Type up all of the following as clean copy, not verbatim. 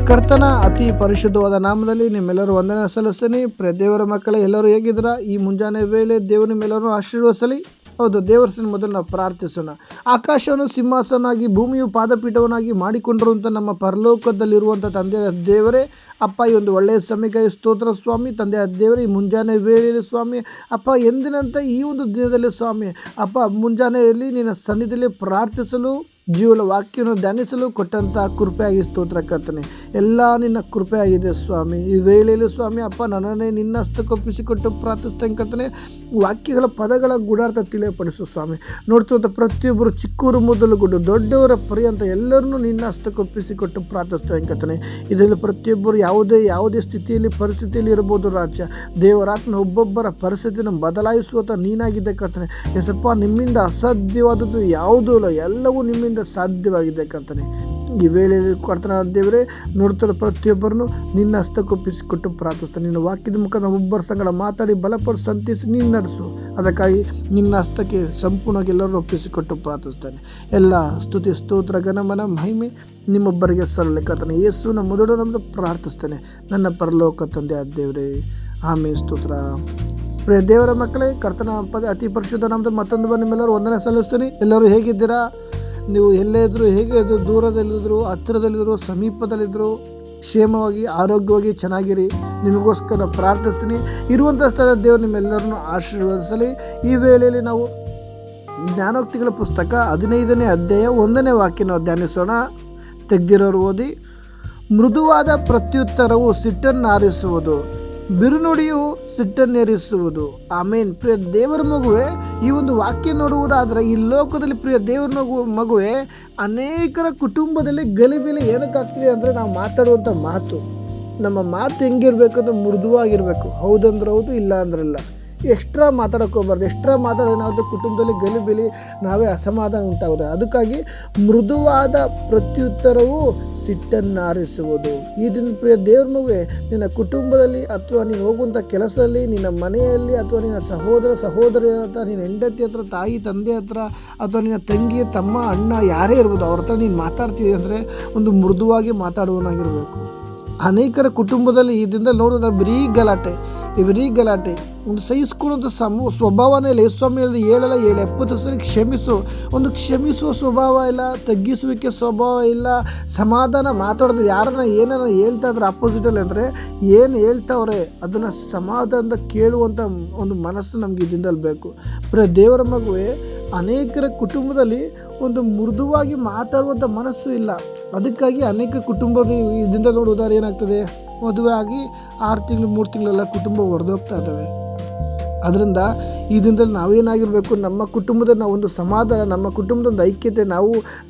ಕರ್ತನ ಅತಿ ಪರಿಶುದ್ಧವಾದ ನಾಮದಲ್ಲಿ ನಿಮ್ಮೆಲ್ಲರೂ ವಂದನೆ ಸಲ್ಲಿಸ್ತೀನಿ. ದೇವರ ಮಕ್ಕಳೇ, ಎಲ್ಲರೂ ಹೇಗಿದ್ದೀರಾ? ಈ ಮುಂಜಾನೆ ವೇಳೆ ದೇವರು ನಿಮ್ಮೆಲ್ಲರೂ ಆಶೀರ್ವದಿಸಲಿ. ಹೌದು, ದೇವರ ಮೊದಲು ನಾವು ಪ್ರಾರ್ಥಿಸೋಣ. ಆಕಾಶವನ್ನು ಸಿಂಹಾಸನಾಗಿ ಭೂಮಿಯು ಪಾದಪೀಠವನ್ನಾಗಿ ಮಾಡಿಕೊಂಡಿರುವಂಥ ನಮ್ಮ ಪರಲೋಕದಲ್ಲಿರುವಂಥ ತಂದೆಯ ದೇವರೇ, ಅಪ್ಪ, ಈ ಒಂದು ಒಳ್ಳೆಯ ಸಮಯಕ್ಕಾಗಿ ಸ್ತೋತ್ರ ಸ್ವಾಮಿ. ತಂದೆಯ ದೇವರೇ, ಈ ಮುಂಜಾನೆ ವೇಳೆಯಲ್ಲಿ ಸ್ವಾಮಿ ಅಪ್ಪ, ಎಂದಿನಂತೆ ಈ ಒಂದು ದಿನದಲ್ಲಿ ಸ್ವಾಮಿ ಅಪ್ಪ, ಮುಂಜಾನೆಯಲ್ಲಿ ನಿನ್ನ ಸನ್ನಿಧಿಯಲ್ಲಿ ಪ್ರಾರ್ಥಿಸಲು, ಜೀವನ ವಾಕ್ಯವನ್ನು ಧ್ಯಾನಿಸಲು ಕೊಟ್ಟಂಥ ಕೃಪೆಯಾಗಿ ಸ್ತೋತ್ರ ಕರ್ತನೆ. ಎಲ್ಲ ನಿನ್ನ ಕೃಪೆಯಾಗಿದೆ ಸ್ವಾಮಿ. ಈ ವೇಳೆಯಲ್ಲಿ ಸ್ವಾಮಿ ಅಪ್ಪ, ನನ್ನನ್ನೇ ನಿನ್ನ ಹಸ್ತಕ್ಕೊಪ್ಪಿಸಿಕೊಟ್ಟು ಪ್ರಾರ್ಥಿಸ್ತೇನೆ ಕರ್ತನೆ. ವಾಕ್ಯಗಳ ಪದಗಳ ಗೂಢಾರ್ಥ ತಿಳಿಯಪಡಿಸು ಸ್ವಾಮಿ. ನೋಡ್ತಿರುವಂಥ ಪ್ರತಿಯೊಬ್ಬರು, ಚಿಕ್ಕವರು ಮೊದಲುಗೊಂಡು ದೊಡ್ಡವರ ಪರ್ಯಂತ ಎಲ್ಲರನ್ನೂ ನಿನ್ನ ಹಸ್ತಕ್ಕೊಪ್ಪಿಸಿಕೊಟ್ಟು ಪ್ರಾರ್ಥಿಸ್ತೇನೆ ಕರ್ತನೆ. ಇದರಲ್ಲಿ ಪ್ರತಿಯೊಬ್ಬರು ಯಾವುದೇ ಸ್ಥಿತಿಯಲ್ಲಿ, ಪರಿಸ್ಥಿತಿಯಲ್ಲಿ ಇರ್ಬೋದು ರಾಜ್ಯ, ದೇವರಾತ್ಮ ಒಬ್ಬೊಬ್ಬರ ಪರಿಸ್ಥಿತಿಯನ್ನು ಬದಲಾಯಿಸುವಂಥ ನೀನಾಗಿದೆ ಕರ್ತನೆ. ಎಸಪ್ಪ, ನಿಮ್ಮಿಂದ ಅಸಾಧ್ಯವಾದದ್ದು ಯಾವುದೂ ಇಲ್ಲ, ಎಲ್ಲವೂ ನಿಮ್ಮಿಂದ ಸಾಧ್ಯವಾಗಿದೆ ಕರ್ತನೆ. ಈ ವೇಳೆಯಲ್ಲಿ ಕರ್ತನಾದ ದೇವರೇ, ನೋಡ್ತಿರೋ ಪ್ರತಿಯೊಬ್ಬರನ್ನು ನಿನ್ನ ಹಸ್ತಕ್ಕೊಪ್ಪಿಸಿಕೊಟ್ಟು ಪ್ರಾರ್ಥಿಸ್ತಾನೆ. ನಿನ್ನ ವಾಕ್ಯದ ಮುಖಾಂತರ ಒಬ್ಬರ ಸಂಗಡ ಮಾತಾಡಿ ಬಲಪಡಿಸಿ ಸಂತಿಸಿ ನೀನು ನಡೆಸು. ಅದಕ್ಕಾಗಿ ನಿನ್ನ ಹಸ್ತಕ್ಕೆ ಸಂಪೂರ್ಣವಾಗಿ ಎಲ್ಲರೂ ಒಪ್ಪಿಸಿಕೊಟ್ಟು ಪ್ರಾರ್ಥಿಸ್ತಾನೆ. ಎಲ್ಲ ಸ್ತುತಿ, ಸ್ತೋತ್ರ, ಘನಮನ, ಮಹಿಮೆ ನಿಮ್ಮೊಬ್ಬರಿಗೆ ಸರಳ ಕರ್ತನೆ. ಯೇಸುವಿನ ಮೊದಲು ನಮ್ಮದು ಪ್ರಾರ್ಥಿಸ್ತೇನೆ, ನನ್ನ ಪರಲೋಕ ತಂದೆಯ ದೇವರೇ, ಆಮೇಲೆ ಸ್ತೋತ್ರ. ಪ್ರಿಯ ದೇವರ ಮಕ್ಕಳೇ, ಕರ್ತನ ಅತಿ ಪರಿಶುದ್ಧ ನಾಮದಲ್ಲಿ ಮತ್ತೊಂದು ಬಾರಿ ನಿಮ್ಮೆಲ್ಲರೂ ವಂದನೆ ಸಲ್ಲಿಸ್ತೀನಿ. ಎಲ್ಲರೂ ಹೇಗಿದ್ದೀರಾ? ನೀವು ಎಲ್ಲೇ ಇದ್ದರೂ, ಹೇಗೆ ಇದ್ರು, ದೂರದಲ್ಲಿದ್ದರು, ಹತ್ತಿರದಲ್ಲಿದ್ದರು, ಸಮೀಪದಲ್ಲಿದ್ದರು, ಕ್ಷೇಮವಾಗಿ ಆರೋಗ್ಯವಾಗಿ ಚೆನ್ನಾಗಿರಿ. ನಿಮಗೋಸ್ಕರ ಪ್ರಾರ್ಥಿಸ್ತೀನಿ. ಇರುವಂಥ ಸ್ಥಳದ ದೇವರು ನಿಮ್ಮೆಲ್ಲರನ್ನು ಆಶೀರ್ವದಿಸಲಿ. ಈ ವೇಳೆಯಲ್ಲಿ ನಾವು ಜ್ಞಾನೋಕ್ತಿಗಳ ಪುಸ್ತಕ 15ನೇ ಅಧ್ಯಾಯ 1ನೇ ವಾಕ್ಯ ನಾವು ಧ್ಯಾನಿಸೋಣ. ತೆಗೆದಿರೋರು ಓದಿ. ಮೃದುವಾದ ಪ್ರತ್ಯುತ್ತರವು ಸಿಟ್ಟನ್ನಾರಿಸುವುದು, ಬಿರುನುಡಿಯು ಸಿಟ್ಟನ್ನೇರಿಸುವುದು. ಆಮೇನ್. ಪ್ರಿಯ ದೇವರ ಮಗುವೆ, ಈ ಒಂದು ವಾಕ್ಯ ನೋಡುವುದಾದರೆ, ಈ ಲೋಕದಲ್ಲಿ ಪ್ರಿಯ ದೇವರ ಮಗುವೆ, ಅನೇಕರ ಕುಟುಂಬದಲ್ಲಿ ಗಲಿಬಿಲಿ ಏನಕ್ಕಾಗ್ತಿದೆ ಅಂದರೆ, ನಾವು ಮಾತಾಡುವಂಥ ಮಾತು, ನಮ್ಮ ಮಾತು ಹೆಂಗಿರ್ಬೇಕು ಅಂದರೆ ಮೃದುವಾಗಿರಬೇಕು. ಹೌದಂದ್ರೆ ಹೌದು, ಇಲ್ಲ ಅಂದ್ರೆ ಇಲ್ಲ. ಎಕ್ಸ್ಟ್ರಾ ಮಾತಾಡೋಕೆ ಹೋಗ್ಬಾರ್ದು. ಎಕ್ಸ್ಟ್ರಾ ಮಾತಾಡೋದು ಕುಟುಂಬದಲ್ಲಿ ಗಲಿಬಿಲಿ, ನಾವೇ ಅಸಮಾಧಾನ ಉಂಟಾಗುತ್ತೆ. ಅದಕ್ಕಾಗಿ ಮೃದುವಾದ ಪ್ರತ್ಯುತ್ತರವು ಸಿಟ್ಟನ್ನಾರಿಸುವುದು. ಈ ದಿನ ಪ್ರಿಯ ದೇವ್ರ ಮಗುವೆ, ನಿನ್ನ ಕುಟುಂಬದಲ್ಲಿ ಅಥವಾ ನೀನು ಹೋಗುವಂಥ ಕೆಲಸದಲ್ಲಿ, ನಿನ್ನ ಮನೆಯಲ್ಲಿ, ಅಥವಾ ನಿನ್ನ ಸಹೋದರಿಯರ ಹತ್ರ, ನಿನ್ನ ಹೆಂಡತಿ ಹತ್ರ, ತಾಯಿ ತಂದೆ ಹತ್ರ, ಅಥವಾ ನಿನ್ನ ತಂಗಿ, ತಮ್ಮ, ಅಣ್ಣ, ಯಾರೇ ಇರ್ಬೋದು, ಅವ್ರ ಹತ್ರ ನೀನು ಮಾತಾಡ್ತೀವಿ ಅಂದರೆ ಒಂದು ಮೃದುವಾಗಿ ಮಾತಾಡುವನಾಗಿರಬೇಕು. ಅನೇಕರ ಕುಟುಂಬದಲ್ಲಿ ಈ ದಿನದಲ್ಲಿ ನೋಡೋದ್ರೆ ಬರೀ ಗಲಾಟೆ, ಒಂದು ಸಹಿಸ್ಕೊಳ್ಳುವಂಥ ಸ್ವಭಾವನೇ ಇಲ್ಲ. ಸ್ವಾಮಿ ಹೇಳಿದ್ರೆ 7 ಸರಿ ಕ್ಷಮಿಸು. ಒಂದು ಕ್ಷಮಿಸುವ ಸ್ವಭಾವ ಇಲ್ಲ, ತಗ್ಗಿಸುವಿಕೆ ಸ್ವಭಾವ ಇಲ್ಲ, ಸಮಾಧಾನ ಮಾತಾಡೋದು. ಯಾರನ್ನ ಏನಾರ ಹೇಳ್ತಾ ಇದ್ರೆ ಅಪೋಸಿಟಲ್ಲಿ ಅಂದರೆ, ಏನು ಹೇಳ್ತಾವ್ರೆ ಅದನ್ನು ಸಮಾಧಾನದ ಕೇಳುವಂಥ ಒಂದು ಮನಸ್ಸು ನಮಗೆ ಇದರಿಂದಲೇ ಬೇಕು. ಪ್ರಿಯ ದೇವರ ಮಗುವೆ, ಅನೇಕರ ಕುಟುಂಬದಲ್ಲಿ ಒಂದು ಮೃದುವಾಗಿ ಮಾತಾಡುವಂಥ ಮನಸ್ಸು ಇಲ್ಲ. ಅದಕ್ಕಾಗಿ ಅನೇಕ ಕುಟುಂಬದ ಇದರಿಂದ ನೋಡುವುದಾದ್ರೆ ಏನಾಗ್ತದೆ, ಮದುವೆ ಆಗಿ 6 ತಿಂಗಳು 3 ತಿಂಗಳೆಲ್ಲ ಕುಟುಂಬ ಹೊಡೆದೋಗ್ತಾ ಇದ್ದಾವೆ. ಅದರಿಂದ ಈ ದಿನದಲ್ಲಿ ನಾವೇನಾಗಿರಬೇಕು, ನಮ್ಮ ಕುಟುಂಬದ ನಾವೊಂದು ಸಮಾಧಾನ, ನಮ್ಮ ಕುಟುಂಬದ ಒಂದು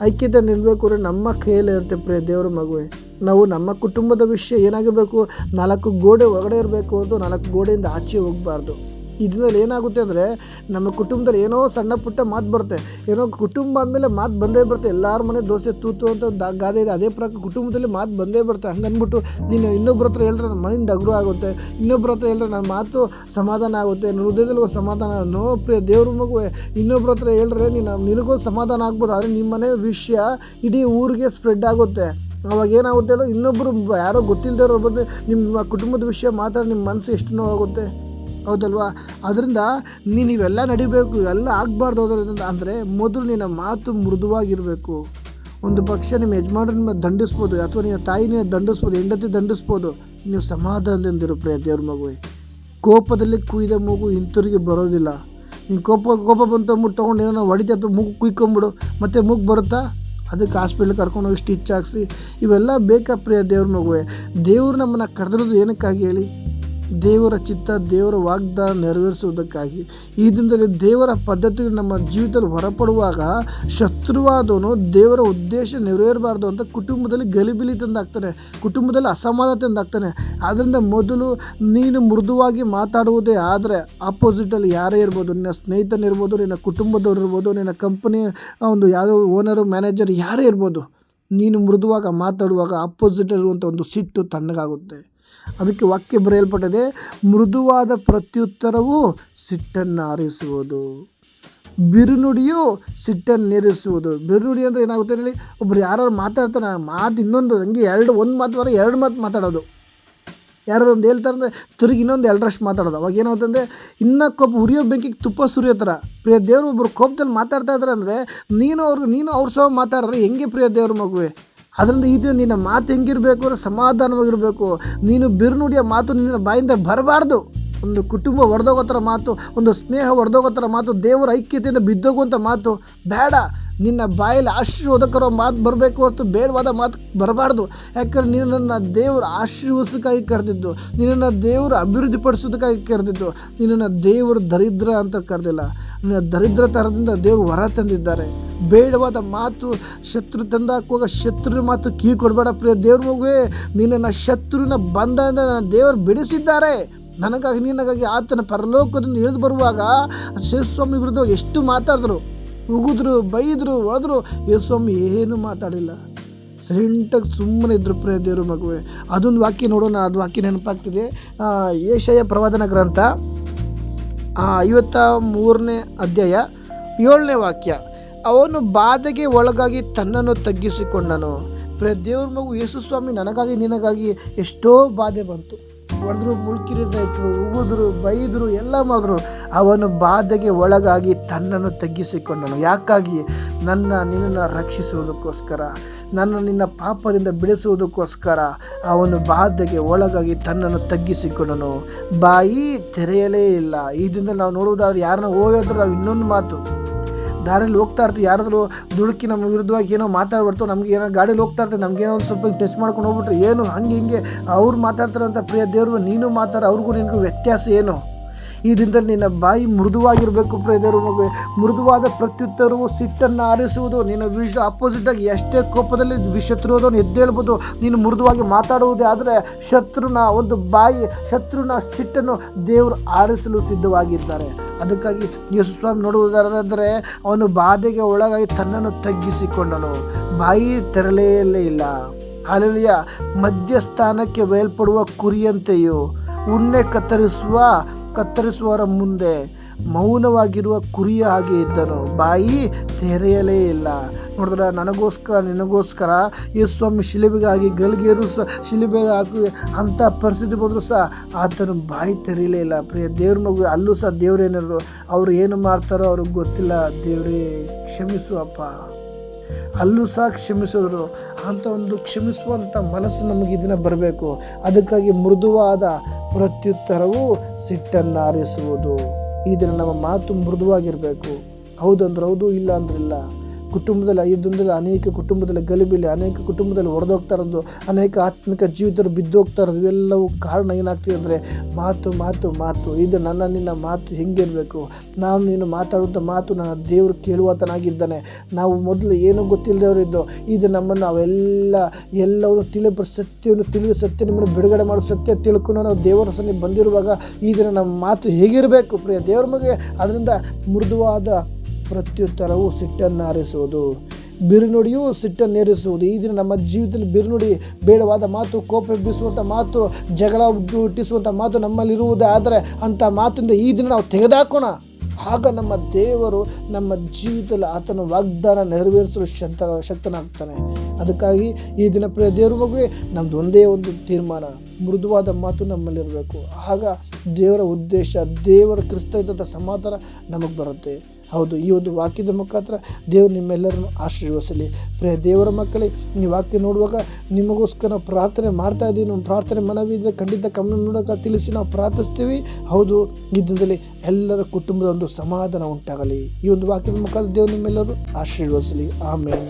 ಐಕ್ಯತೆ ನಿಲ್ಲಬೇಕು ಅಂದರೆ ನಮ್ಮ ಕೈಯಲ್ಲೇ ಇರುತ್ತೆ. ಪ್ರಿಯ ದೇವರ ಮಗುವೆ, ನಾವು ನಮ್ಮ ಕುಟುಂಬದ ವಿಷಯ ಏನಾಗಿರಬೇಕು, 4 ಗೋಡೆ ಒಳಗಡೆ ಇರಬೇಕು ಅಂತ 4 ಗೋಡೆಯಿಂದ ಆಚೆ ಹೋಗಬಾರ್ದು. ಈ ದಿನದಲ್ಲಿ ಏನಾಗುತ್ತೆ ಅಂದರೆ, ನಮ್ಮ ಕುಟುಂಬದಲ್ಲಿ ಏನೋ ಸಣ್ಣ ಪುಟ್ಟ ಮಾತು ಬರುತ್ತೆ. ಏನೋ ಕುಟುಂಬ ಅಂದಮೇಲೆ ಮಾತು ಬಂದೇ ಬರುತ್ತೆ. ಎಲ್ಲರ ಮನೆ ದೋಸೆ ತೂತು ಅಂತ ಒಂದು ಗಾದೆ ಇದೆ. ಅದೇ ಪ್ರಕಾರ ಕುಟುಂಬದಲ್ಲಿ ಮಾತು ಬಂದೇ ಬರುತ್ತೆ. ಹಂಗನ್ಬಿಟ್ಟು ನೀನು ಇನ್ನೊಬ್ಬರ ಹತ್ರ ಹೇಳಿದ್ರೆ ನನ್ನ ಮೈಂಡ್ ಅಗ್ರು ಆಗುತ್ತೆ, ಇನ್ನೊಬ್ಬರ ಹತ್ರ ಹೇಳಿದ್ರೆ ನನ್ನ ಮಾತು ಸಮಾಧಾನ ಆಗುತ್ತೆ, ನನ್ನ ಹೃದಯದಲ್ಲಿ ಒಂದು ಸಮಾಧಾನ. ನೋ ಪ್ರಿಯ ದೇವ್ರ ಮಗುವೆ, ಇನ್ನೊಬ್ಬರ ಹತ್ರ ಹೇಳಿದ್ರೆ ನಿನಗೊಂದು ಸಮಾಧಾನ ಆಗ್ಬೋದು, ಆದರೆ ನಿಮ್ಮ ಮನೆ ವಿಷಯ ಇಡೀ ಊರಿಗೆ ಸ್ಪ್ರೆಡ್ ಆಗುತ್ತೆ. ಅವಾಗ ಏನಾಗುತ್ತೆ ಅಲ್ಲ, ಇನ್ನೊಬ್ಬರು ಯಾರೋ ಗೊತ್ತಿಲ್ಲದೆ ಬಂದು ನಿಮ್ಮ ಕುಟುಂಬದ ವಿಷಯ ಮಾತಾಡಿ ನಿಮ್ಮ ಮನಸ್ಸು ಎಷ್ಟು ನೋವಾಗುತ್ತೆ, ಹೌದಲ್ವಾ? ಅದರಿಂದ ನೀನು ಇವೆಲ್ಲ ನಡಿಬೇಕು, ಇವೆಲ್ಲ ಆಗಬಾರ್ದು. ಅದರಿಂದ ಅಂದರೆ ಮೊದಲು ನಿನ್ನ ಮಾತು ಮೃದುವಾಗಿರಬೇಕು. ಒಂದು ಪಕ್ಷ ನಿಮ್ಮ ಯಜಮಾನರನ್ನ ದಂಡಿಸ್ಬೋದು, ಅಥವಾ ನಿನ್ನ ತಾಯಿನ ದಂಡಿಸ್ಬೋದು, ಹೆಂಡತಿ ದಂಡಿಸ್ಬೋದು. ನೀವು ಸಮಾಧಾನದಿಂದಿರು ಪ್ರಿಯ ದೇವ್ರ ಮಗುವೆ. ಕೋಪದಲ್ಲಿ ಕುಯ್ದ ಮೂಗು ಹಿಂತಿರುಗಿ ಬರೋದಿಲ್ಲ. ನೀನು ಕೋಪ ಬಂತು ಅಂದ್ಬಿಟ್ಟು ತೊಗೊಂಡು ಏನೋ ಹೊಡಿತೆ ಅಥವಾ ಮೂಗು ಕುಯ್ಕೊಂಬಿಡು, ಮತ್ತು ಮೂಗು ಬರುತ್ತಾ? ಅದಕ್ಕೆ ಹಾಸ್ಪಿಟ್ಲಿಗೆ ಕರ್ಕೊಂಡೋಗಿ ಸ್ಟಿಚ್ ಹಾಕ್ಸಿ, ಇವೆಲ್ಲ ಬೇಕಾ ಪ್ರಿಯ ದೇವ್ರ ಮಗುವೆ? ದೇವ್ರು ನಮ್ಮನ್ನು ಕರೆದಿರೋದು ಏನಕ್ಕಾಗಿ ಹೇಳಿ? ದೇವರ ಚಿತ್ತ, ದೇವರ ವಾಗ್ದಾನ ನೆರವೇರಿಸುವುದಕ್ಕಾಗಿ. ಈ ದಿನದಲ್ಲಿ ದೇವರ ಪದ್ಧತಿಗಳು ನಮ್ಮ ಜೀವಿತದಲ್ಲಿ ಹೊರಪಡುವಾಗ ಶತ್ರುವಾದವನು ದೇವರ ಉದ್ದೇಶ ನೆರವೇರಬಾರ್ದು ಅಂತ ಕುಟುಂಬದಲ್ಲಿ ಗಲಿಬಿಲಿ ತಂದಾಗ್ತಾನೆ, ಕುಟುಂಬದಲ್ಲಿ ಅಸಮಾಧಾನ ತಂದಾಗ್ತಾನೆ. ಆದ್ದರಿಂದ ಮೊದಲು ನೀನು ಮೃದುವಾಗಿ ಮಾತಾಡುವುದೇ ಆದರೆ, ಆಪೋಸಿಟಲ್ಲಿ ಯಾರೇ ಇರ್ಬೋದು, ನಿನ್ನ ಸ್ನೇಹಿತನಿರ್ಬೋದು, ನಿನ್ನ ಕುಟುಂಬದವ್ರು ಇರ್ಬೋದು, ನಿನ್ನ ಕಂಪನಿ ಒಂದು ಯಾವುದೋ ಓನರು, ಮ್ಯಾನೇಜರ್ ಯಾರೇ ಇರ್ಬೋದು, ನೀನು ಮೃದುವಾಗಿ ಮಾತಾಡುವಾಗ ಆಪೋಸಿಟಲ್ಲಿರುವಂಥ ಒಂದು ಸಿಟ್ಟು ತಣ್ಣಗಾಗುತ್ತೆ. ಅದಕ್ಕೆ ವಾಕ್ಯ ಬರೆಯಲ್ಪಟ್ಟಿದೆ, ಮೃದುವಾದ ಪ್ರತ್ಯುತ್ತರವು ಸಿಟ್ಟನ್ನು ಆರಿಸುವುದು. ಬಿರುನುಡಿಯು ಸಿಟ್ಟನ್ನೇರಿಸುವುದು. ಬಿರುನುಡಿ ಅಂದರೆ ಏನಾಗುತ್ತೆ ಹೇಳಿ, ಒಬ್ರು ಯಾರು ಮಾತಾಡ್ತಾರೆ ಮಾತು ಇನ್ನೊಂದು ಹಂಗೆ ಒಂದು ಮಾತು ಬರೋ 2 ಮಾತು ಮಾತಾಡೋದು. ಯಾರು ಒಂದು ಹೇಳ್ತಾರೆ ಅಂದರೆ ತಿರುಗಿ ಇನ್ನೊಂದು 2ರಷ್ಟು ಮಾತಾಡೋದು. ಅವಾಗ ಏನಾಗುತ್ತೆ, ಇನ್ನೂ ಕೋಪ ಉರಿಯೋ ಬೆಂಕಿಗೆ ತುಪ್ಪ ಸುರಿಯೋ ಥರ. ಪ್ರಿಯ ದೇವರು ಒಬ್ಬರು ಕೋಪದಲ್ಲಿ ಮಾತಾಡ್ತಾ ಇದ್ದಾರೆ ಅಂದರೆ ನೀನು ಅವ್ರ ಸಹ ಮಾತಾಡಿದ್ರೆ ಹೆಂಗೆ ಪ್ರಿಯ ದೇವ್ರ ಮಗುವೆ? ಅದರಿಂದ ಇದು ನಿನ್ನ ಮಾತು ಹೆಂಗಿರಬೇಕು ಅಂದರೆ ಸಮಾಧಾನವಾಗಿರಬೇಕು. ನೀನು ಬಿರುನುಡಿಯ ಮಾತು ನಿನ್ನ ಬಾಯಿಂದ ಬರಬಾರ್ದು. ಒಂದು ಕುಟುಂಬ ಹೊಡೆದೋಗೋ ಥರ ಮಾತು, ಒಂದು ಸ್ನೇಹ ಹೊಡೆದೋಗೋ ಥರ ಮಾತು, ದೇವರ ಐಕ್ಯತೆಯಿಂದ ಬಿದ್ದೋಗುವಂಥ ಮಾತು ಬೇಡ. ನಿನ್ನ ಬಾಯಲ್ಲಿ ಆಶೀರ್ವಾದಕರ ಮಾತು ಬರಬೇಕು ಹೊರತು ಬೇಡವಾದ ಮಾತು ಬರಬಾರ್ದು. ಯಾಕಂದರೆ ನಿನ್ನನ್ನು ದೇವರು ಆಶೀರ್ವದಿಸೋದಕ್ಕಾಗಿ ಕರೆದಿದ್ದು, ನಿನ್ನನ್ನು ದೇವರು ಅಭಿವೃದ್ಧಿ ಪಡಿಸೋದಕ್ಕಾಗಿ ಕರೆದಿದ್ದು, ನಿನ್ನನ್ನು ದೇವರು ದರಿದ್ರ ಅಂತ ಕರೆದಿಲ್ಲ. ನಿನ್ನ ದರಿದ್ರ ಥರದಿಂದ ದೇವರು ಹೊರ ತಂದಿದ್ದಾರೆ. ಬೇಡವಾದ ಮಾತು ಶತ್ರು ತಂದಾಕುವಾಗ ಶತ್ರುವಿನ ಮಾತು ಕಿವಿ ಕೊಡಬೇಡ ಪ್ರಿಯ ದೇವ್ರ ಮಗುವೇ. ನಿನ್ನನ್ನು ಶತ್ರುವಿನ ಬಂಧದಿಂದ ನನ್ನ ದೇವರು ಬಿಡಿಸಿದ್ದಾರೆ. ನನಗಾಗಿ ನಿನಗಾಗಿ ಆತನ ಪರಲೋಕದಿಂದ ಇಳಿದು ಬರುವಾಗ ಯೇಸುಸ್ವಾಮಿ ವಿರುದ್ಧ ಎಷ್ಟು ಮಾತಾಡಿದ್ರು, ಉಗಿದ್ರು, ಬೈದರು, ಹೊಡೆದ್ರು. ಯೇಸುಸ್ವಾಮಿ ಏನು ಮಾತಾಡಿಲ್ಲ, ಸೈಲೆಂಟಾಗಿ ಸುಮ್ಮನೆ ಇದ್ರು ಪ್ರಿಯ ದೇವ್ರ ಮಗುವೆ. ಅದೊಂದು ವಾಕ್ಯ ನೋಡೋಣ. ಅದು ವಾಕ್ಯ ನೆನಪಾಗ್ತಿದೆ. ಯೆಶಾಯ ಪ್ರವಾದನ ಗ್ರಂಥ 53ನೇ ಅಧ್ಯಾಯ 7ನೇ ವಾಕ್ಯ. ಅವನು ಬಾಧೆಗೆ ಒಳಗಾಗಿ ತನ್ನನ್ನು ತಗ್ಗಿಸಿಕೊಂಡನು. ಪ್ರಿಯ ದೇವ್ರ ಮಗು, ಯೇಸುಸ್ವಾಮಿ ನನಗಾಗಿ ನಿನಗಾಗಿ ಎಷ್ಟೋ ಬಾಧೆ ಬಂತು. ಹೊಡೆದ್ರು, ಮುಳ್ಕಿರಿದ ಇಟ್ಟರು, ಉಗಿದ್ರು, ಬೈದರು, ಎಲ್ಲ ಮಾಡಿದ್ರು. ಅವನು ಬಾಧೆಗೆ ಒಳಗಾಗಿ ತನ್ನನ್ನು ತಗ್ಗಿಸಿಕೊಂಡನು. ಯಾಕಾಗಿ? ನಿನ್ನನ್ನು ರಕ್ಷಿಸುವುದಕ್ಕೋಸ್ಕರ, ನಿನ್ನ ಪಾಪದಿಂದ ಬಿಡಿಸುವುದಕ್ಕೋಸ್ಕರ ಅವನು ಬಾಧೆಗೆ ಒಳಗಾಗಿ ತನ್ನನ್ನು ತಗ್ಗಿಸಿಕೊಂಡನು. ಬಾಯಿ ತೆರೆಯಲೇ ಇಲ್ಲ. ಈ ದಿನದಲ್ಲಿ ನಾವು ನೋಡುವುದಾದ್ರೆ ಯಾರನ್ನ ಹೋಗಿದ್ರೆ ನಾವು ಇನ್ನೊಂದು ಮಾತು, ದಾರಿಯಲ್ಲಿ ಹೋಗ್ತಾ ಇರ್ತೀವಿ, ಯಾರಾದರೂ ದುಡುಕಿ ನಮ್ಮ ವಿರುದ್ಧವಾಗಿ ಏನೋ ಮಾತಾಡ್ಬಿಡ್ತು, ನಮ್ಗೆ ಏನೋ ಗಾಡೀಲಿ ಹೋಗ್ತಾ ಇರ್ತೀವಿ, ನಮಗೇನೋ ಒಂದು ಸ್ವಲ್ಪ ಟಚ್ ಮಾಡ್ಕೊಂಡು ಹೋಗ್ಬಿಟ್ರೆ ಏನು ಹಿಂಗೆ ಅವ್ರು ಮಾತಾಡ್ತಾರಂತ ಪ್ರಿಯ ದೇವರು, ನೀನು ಮಾತಾಡ, ಅವ್ರಿಗೂ ನಿನಗೂ ವ್ಯತ್ಯಾಸ ಏನು? ಈ ದಿನದಲ್ಲಿ ನಿನ್ನ ಬಾಯಿ ಮೃದುವಾಗಿರಬೇಕು ಪ್ರಿಯ ದೇವ್ರ ಮಗುವೆ. ಮೃದುವಾದ ಪ್ರತ್ಯುತ್ತರವು ಸಿಟ್ಟನ್ನು ಆರಿಸುವುದು. ನಿನ್ನ ಅಪೋಸಿಟಾಗಿ ಎಷ್ಟೇ ಕೋಪದಲ್ಲಿ ಶತ್ರುವನ್ನು ಎದ್ದೇಳ್ಬೋದು. ನೀನು ಮೃದುವಾಗಿ ಮಾತಾಡುವುದೇ ಆದರೆ ಶತ್ರುನ ಒಂದು ಬಾಯಿ, ಶತ್ರುನ ಸಿಟ್ಟನ್ನು ದೇವರು ಆರಿಸಲು ಸಿದ್ಧವಾಗಿದ್ದಾರೆ. ಅದಕ್ಕಾಗಿ ಯೇಸುಸ್ವಾಮಿ ನೋಡುವುದಾದರೆ ಅವನು ಬಾಧೆಗೆ ಒಳಗಾಗಿ ತನ್ನನ್ನು ತಗ್ಗಿಸಿಕೊಂಡನು. ಬಾಯಿ ತೆರಲೇ ಇಲ್ಲ. ಅಲ್ಲಿಯ ಮಧ್ಯಸ್ಥಾನಕ್ಕೆ ಒಯ್ಯಲ್ಪಡುವ ಕುರಿಯಂತೆಯೂ ಉಣ್ಣೆ ಕತ್ತರಿಸುವವರ ಮುಂದೆ ಮೌನವಾಗಿರುವ ಕುರಿಯ ಹಾಗೆ ಇದ್ದನು. ಬಾಯಿ ತೆರೆಯಲೇ ಇಲ್ಲ. ನೋಡಿದ್ರೆ ನಿನಗೋಸ್ಕರ ಯೇಸುಸ್ವಾಮಿ ಶಿಲುಬೆಗಾಗಿ ಗಲ್ಗೇರು ಶಿಲುಬೆಗೆ ಹಾಕಿ ಅಂಥ ಪರಿಸ್ಥಿತಿ ಬಂದರೂ ಸಹ ಆತನು ಬಾಯಿ ತೆರೀಲೇ ಇಲ್ಲ. ಪ್ರಿಯ ದೇವ್ರ ಮಗು, ಅಲ್ಲೂ ಸಹ ದೇವ್ರೇನಾದ್ರು ಅವರು ಏನು ಮಾಡ್ತಾರೋ ಅವ್ರಿಗೆ ಗೊತ್ತಿಲ್ಲ. ದೇವರೇ ಕ್ಷಮಿಸುವಪ್ಪ, ಅಲ್ಲೂ ಸಹ ಕ್ಷಮಿಸಿದ್ರು. ಅಂಥ ಒಂದು ಕ್ಷಮಿಸುವಂಥ ಮನಸ್ಸು ನಮಗೆ ದಿನ ಬರಬೇಕು. ಅದಕ್ಕಾಗಿ ಮೃದುವಾದ ಪ್ರತ್ಯುತ್ತರವು ಸಿಟ್ಟನ್ನು ಆರಿಸುವುದು. ಈ ದಿನ ನಮ್ಮ ಮಾತು ಮೃದುವಾಗಿರಬೇಕು. ಹೌದಂದ್ರೆ ಹೌದು, ಇಲ್ಲ ಅಂದ್ರೆ ಇಲ್ಲ. ಕುಟುಂಬದಲ್ಲಿ ಐದೊಂದಲ್ಲಿ ಅನೇಕ ಕುಟುಂಬದಲ್ಲಿ ಗಲಿಬಿಲಿ, ಅನೇಕ ಕುಟುಂಬದಲ್ಲಿ ಹೊಡೆದೋಗ್ತಾ ಇರೋದು, ಅನೇಕ ಆತ್ಮಿಕ ಜೀವಿತರು ಬಿದ್ದೋಗ್ತಾ ಇರೋದು, ಇವೆಲ್ಲವೂ ಕಾರಣ ಏನಾಗ್ತಿದೆ ಅಂದರೆ ಮಾತು. ಇದು ನಿನ್ನ ಮಾತು ಹೆಂಗಿರಬೇಕು? ನೀನು ಮಾತಾಡುವಂಥ ಮಾತು ನನ್ನ ದೇವರು ಕೇಳುವಾತನಾಗಿದ್ದಾನೆ. ನಾವು ಮೊದಲು ಏನೂ ಗೊತ್ತಿಲ್ಲದವರಿದ್ದು, ಇದು ನಮ್ಮನ್ನು ಎಲ್ಲವನ್ನು ತಿಳಿದು ಸತ್ಯ ನಿಮ್ಮನ್ನು ಬಿಡುಗಡೆ ಮಾಡೋ ಸತ್ಯ ತಿಳ್ಕೊಂಡು ನಾವು ದೇವರ ಸನ್ನಿಧಿ ಬಂದಿರುವಾಗ ಈ ದಿನ ನಮ್ಮ ಮಾತು ಹೇಗಿರಬೇಕು ಪ್ರಿಯ ದೇವರ ಬಗ್ಗೆ? ಅದರಿಂದ ಮೃದುವಾದ ಪ್ರತ್ಯುತ್ತರವು ಸಿಟ್ಟನ್ನು ಆರಿಸುವುದು, ಬಿರುನುಡಿಯು ಸಿಟ್ಟನ್ನೇರಿಸುವುದು. ಈ ದಿನ ನಮ್ಮ ಜೀವಿತದಲ್ಲಿ ಬಿರುನುಡಿ, ಬೇಡವಾದ ಮಾತು, ಕೋಪ ಎಬ್ಬಿಸುವಂಥ ಮಾತು, ಜಗಳ ಹುಟ್ಟಿಸುವಂಥ ಮಾತು ನಮ್ಮಲ್ಲಿರುವುದೇ ಆದರೆ ಅಂಥ ಮಾತಿಂದ ಈ ದಿನ ನಾವು ತೆಗೆದುಹಾಕೋಣ. ಆಗ ನಮ್ಮ ದೇವರು ನಮ್ಮ ಜೀವಿತದಲ್ಲಿ ಆತನ ವಾಗ್ದಾನ ನೆರವೇರಿಸಲು ಶಕ್ತನಾಗ್ತಾನೆ. ಅದಕ್ಕಾಗಿ ಈ ದಿನ ಪ್ರಿಯ ದೇವ್ರ ಮಗುವೆ, ನಮ್ಮದು ಒಂದೇ ಒಂದು ತೀರ್ಮಾನ, ಮೃದುವಾದ ಮಾತು ನಮ್ಮಲ್ಲಿರಬೇಕು. ಆಗ ದೇವರ ಉದ್ದೇಶ, ದೇವರ ಕ್ರಿಸ್ತ ಇದ್ದಂಥ ಸಮಾಧಾನ ನಮಗೆ ಬರುತ್ತೆ. ಹೌದು, ಈ ಒಂದು ವಾಕ್ಯದ ಮುಖಾಂತರ ದೇವರು ನಿಮ್ಮೆಲ್ಲರನ್ನು ಆಶೀರ್ವದಿಸಲಿ. ಪ್ರಿಯ ದೇವರ ಮಕ್ಕಳೇ, ಈ ವಾಕ್ಯ ನೋಡುವಾಗ ನಿಮಗೋಸ್ಕರ ನಾವು ಪ್ರಾರ್ಥನೆ ಮಾಡ್ತಾ ಇದ್ದೀವಿ. ನಮ್ಮ ಪ್ರಾರ್ಥನೆ ಮನವಿ ಇದ್ದರೆ ಖಂಡಿತ ಕಮ್ಮಿ ಮೂಲಕ ತಿಳಿಸಿ ನಾವು ಪ್ರಾರ್ಥಿಸ್ತೀವಿ. ಹೌದು, ಈ ದಿನದಲ್ಲಿ ಎಲ್ಲರ ಕುಟುಂಬದ ಒಂದು ಸಮಾಧಾನ ಉಂಟಾಗಲಿ. ಈ ಒಂದು ವಾಕ್ಯದ ಮುಖಾಂತರ ದೇವರು ನಿಮ್ಮೆಲ್ಲರೂ ಆಶೀರ್ವದಿಸಲಿ. ಆಮೇಲೆ